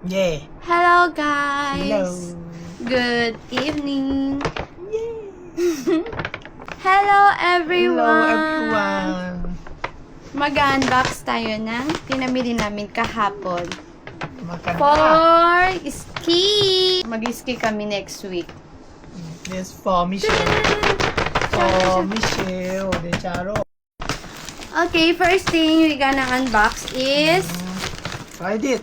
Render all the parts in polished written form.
Yeah. Hello guys! Hello. Good evening! Yay. Hello everyone! Hello everyone. Mag-unbox tayo ng pinamili namin kahapon. Maganda. For ski! Mag-ski kami next week. This for Michelle. For Michelle De Charo. Okay, first thing we gonna unbox is Tried it.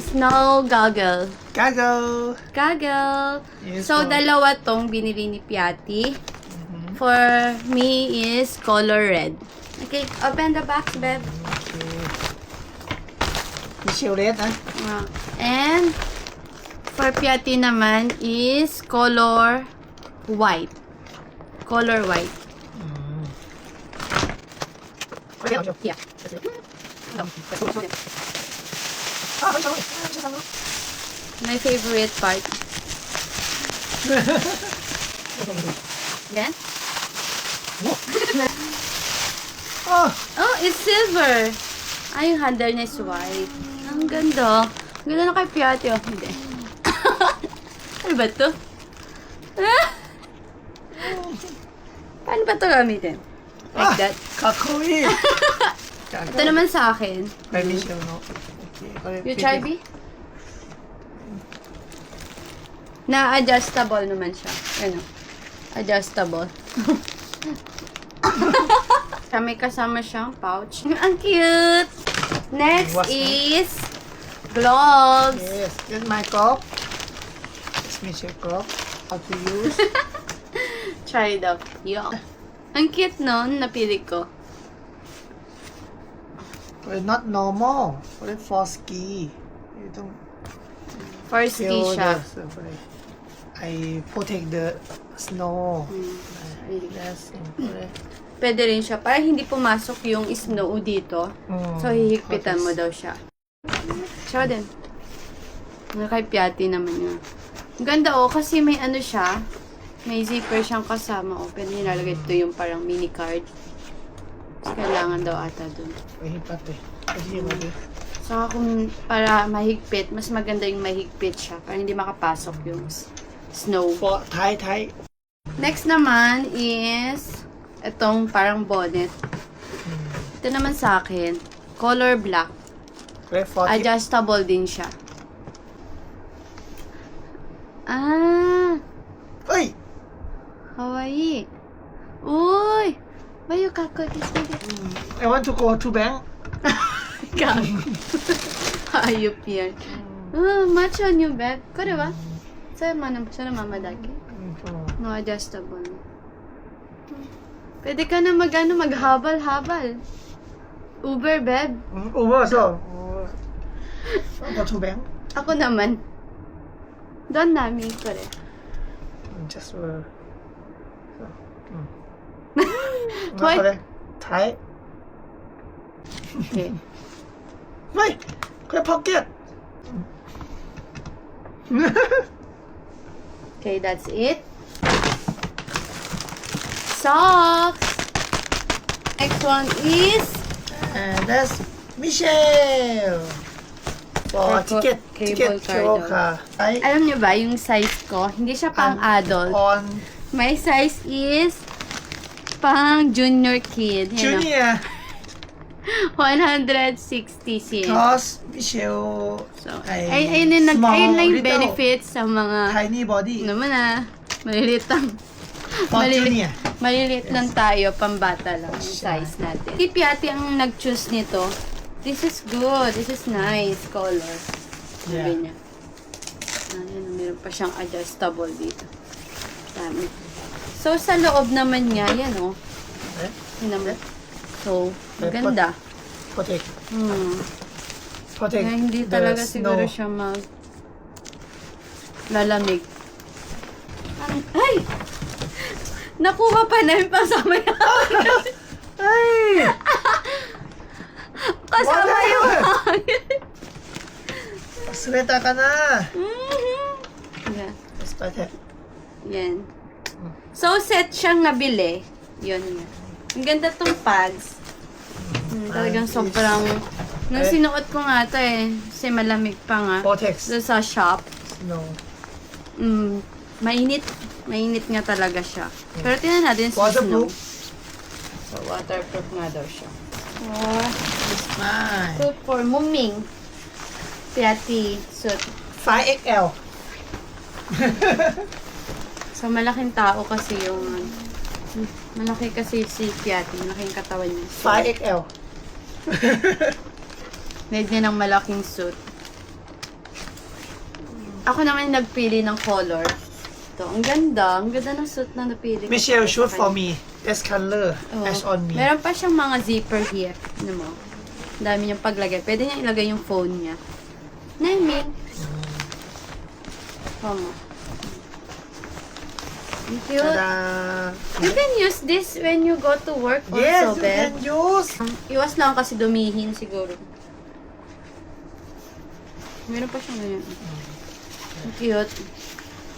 snow goggle. Gago. Goggle! Yes, So, for- dalawa tong binili ni Piatti. For me is color red. Okay, open the box, babe. Okay. Michelle Red, ah? And for Piatti naman is color white. Color white. Yeah. My favorite part. Yan. Oh, Oh, it's silver. Ay, yung handle niya is white. Ang ganda. Ang ganda na kay Piatti. Oh, hindi. Ano ba to? Ah! Paano ba ito gamitin? Like that. kakoi. Ito naman sa akin. Kay Michelle, no? Okay. You try, B? Na-adjustable naman siya. Ano? Adjustable. May kasama siyang pouch. Ang cute! Next What's is gloves. Yes, this is my cup. It's Michelle cup. How to use. Try it out. Yo. Ang cute nun, napili ko. But not normal. But it's for ski. You don't For ski feel siya. I protect the snow. Really. Yes. Pwede rin siya. Para hindi pumasok yung snow dito. So, hihigpitan mo daw siya. Show din. Kay Piatti naman yun. Ang ganda oh, kasi may ano siya. May zipper siyang kasama. Oh, pwede nilalagay ito yung parang mini card. Tapos kailangan daw ata dun. Mahipat eh. Kasi yung ano. Saka kung para mahigpit, mas maganda yung mahigpit siya. Para hindi makapasok yung snow. For tie. Next naman is itong parang bonnet. Ito naman sa akin, color black. Okay, for tip. Adjustable din siya. Ah, Uy! Hawaii. Uy! Bayo kako kiss me. I want to go to bank. Hayop yan. Ah, match on you, babe. Kore wa? Sa mama daki. No, adjustable. Pwede ka na maghabal-habal. Uber, babe. Over so. Go to bank. Ako naman. Doon namin, kore. Just Why? tie. Okay. Wait! Quick pocket! Okay, that's it. Socks. Next one is And that's Michelle! For Cable ticket card ka. Ay, alam niyo ba, yung size ko, hindi siya pang adult. on My size is pang junior kid. Yan o. junior. 160 cm. Because Michelle So, ay ayun na small, yung little, benefits sa mga, tiny body. naman maliliit lang. For junior. Maliliit lang tayo, pambata lang yung size natin. Si Piatti ang nag-choose nito. This is good. This is nice color. Sabi Yeah. niya. Ayan, meron pa siyang adjustable dito. Dami. So, sa loob naman niya, yan o. Eh? Yan naman. So, maganda. Protect. Kaya hindi the talaga snow. siguro siya lalamig. Ay! Nakuha pa namin pasama yung Ay! kasama Wala! yung Pasreta ka na! Yeah. Let's protect. Yan. So, set siyang nabili. Yun. Ang ganda tong pads. Talagang sobrang Nung sinuot ko nga to eh. Kasi malamig pa nga. Vortex. Doon sa shop. No. Mainit. Mainit nga talaga siya. Pero tingnan natin sa snow. Waterproof. So, waterproof nga daw siya. It's mine. Suit for muming. Piati suit. 5XL. So, malaking tao kasi yung... malaki kasi si Piati. Malaking katawan niya. 5XL. Need niya ng malaking suit. Ako naman yung nagpili ng color. Ito, ang ganda. Ang ganda ng suit na napili ko. Michelle, Sa shoot for kanya. me. This color. Oo. As on me. Meron pa siyang mga zipper here. Ano mo? Ang dami niyang paglagay. Pwede niya ilagay yung phone niya. Naiming. Homo. Ang cute. Ta-da! You can use this when you go to work Yes, also, you Beth. can use. Iwas lang kasi dumihin siguro. Meron pa siyang ganyan. Ang cute.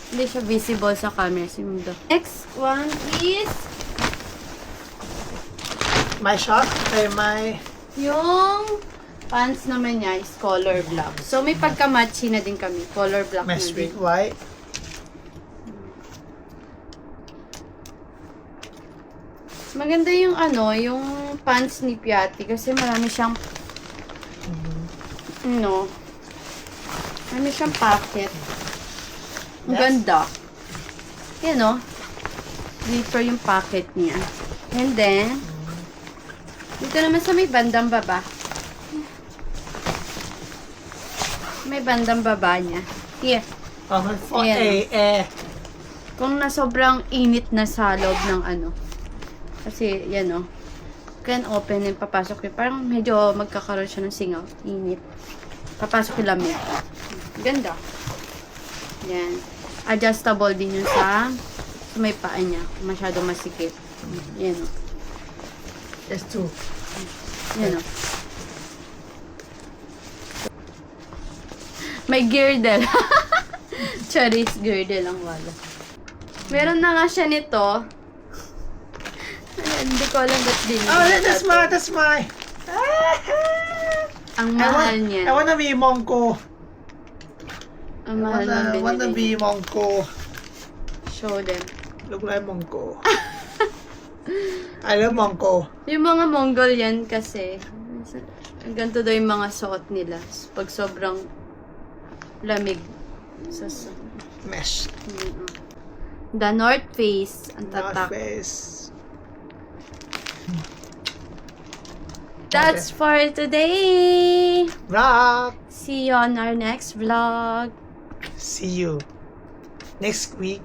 Hindi siya visible sa camera. Simundo. Next one is My shot. My... yung pants naman niya is color black. So may pagka-matchy na din kami. Color black My na sweet din. white. Maganda yung ano, yung pants ni Piati kasi marami siyang marami siyang pocket. Ang Yes. ganda. Yan o. Zipper yung pocket niya. And then, dito naman sa may bandang baba. May bandang baba niya. Here. For Ayan. air. Kung na sobrang init na sa loob ng ano. Kasi, yan o. Can open and papasok yun. Parang medyo magkakaroon siya ng singaw. Init. Papasok yung lamig. Ganda. Yan. Adjustable din yun sa may paa niya. Masyado masikip. Yan o. There's two. Yan o. May girdle. Charis girdle ang wala. Meron na nga siya nito. Hindi ko alam ba't din. Oh, that's mine. That's mine. Ang mahal niya. I wanna be Monko. Ang mahal ng Wanna binili. be Monko. Show them. Look like Monko. I love Monko. Yung mga Mongol yan kasi, ganito daw yung mga suot nila. Pag sobrang lamig. Mesh. The North Face. Ang North tatak. Face. That's for today. Rock. See you on our next vlog. See you next week.